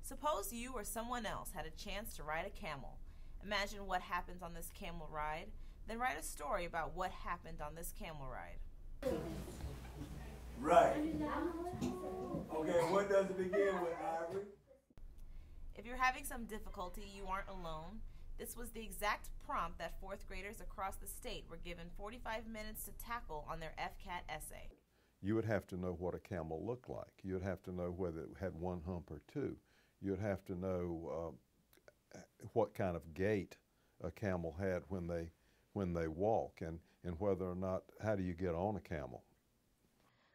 Suppose you or someone else had a chance to ride a camel. Imagine what happens on this camel ride, then write a story about what happened on this camel ride. Right. Okay, what does it begin with, Ivory? If you're having some difficulty, you aren't alone. This was the exact prompt that fourth graders across the state were given 45 minutes to tackle on their fcat essay. You would have to know what a camel looked like. You would have to know whether it had one hump or two. You would have to know what kind of gait a camel had when they walk, and whether or not, how do you get on a camel.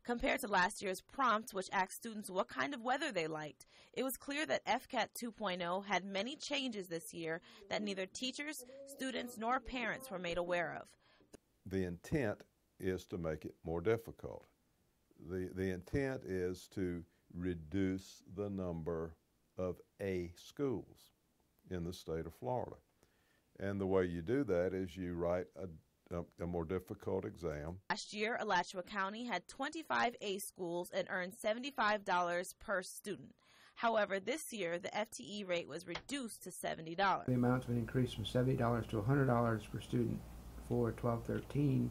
Compared to last year's prompt, which asked students what kind of weather they liked, it was clear that fcat 2.0 had many changes this year that neither teachers, students, nor parents were made aware of. The intent is to make it more difficult. The intent is to reduce the number of A schools in the state of Florida. And the way you do that is you write a more difficult exam. Last year, Alachua County had 25 A schools and earned $75 per student. However, this year, the FTE rate was reduced to $70. The amount's been increased from $70 to $100 per student for 12-13,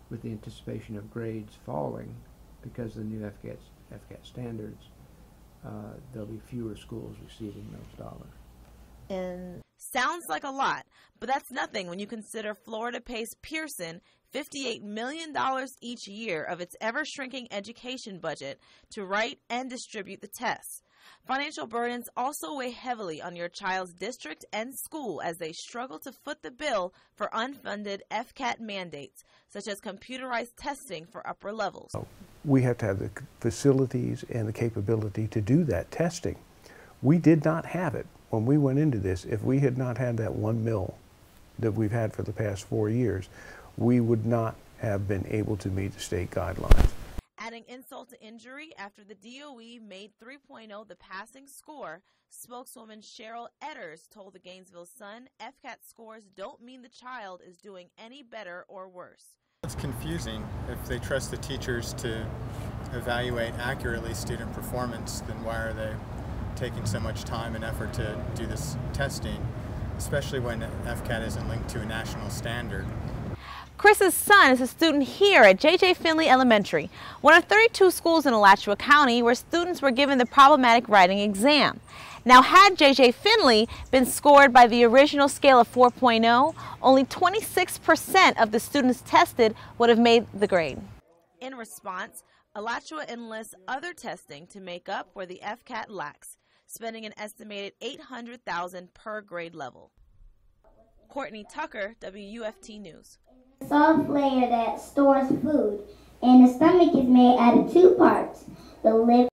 with the anticipation of grades falling because of the new FCAT standards. There'll be fewer schools receiving those dollars. And sounds like a lot, but that's nothing when you consider Florida pays Pearson $58 million each year of its ever-shrinking education budget to write and distribute the tests. Financial burdens also weigh heavily on your child's district and school as they struggle to foot the bill for unfunded fcat mandates, such as computerized testing for upper levels. We have to have the facilities and the capability to do that testing. We did not have it when we went into this. If we had not had that $1 million that we've had for the past 4 years, we would not have been able to meet the state guidelines. Adding insult to injury, after the DOE made 3.0 the passing score, spokeswoman Cheryl Edders told the Gainesville Sun fcat scores don't mean the child is doing any better or worse. It's confusing. If they trust the teachers to evaluate accurately student performance, then why are they taking so much time and effort to do this testing, especially when fcat isn't linked to a national standard? Chris's son is a student here at J.J. Finley Elementary, one of 32 schools in Alachua County where students were given the problematic writing exam. Now, had J.J. Finley been scored by the original scale of 4.0, only 26% of the students tested would have made the grade. In response, Alachua enlists other testing to make up where the fcat lacks, spending an estimated $800,000 per grade level. Courtney Tucker, WUFT News. Soft layer that stores food, and the stomach is made out of two parts, the liver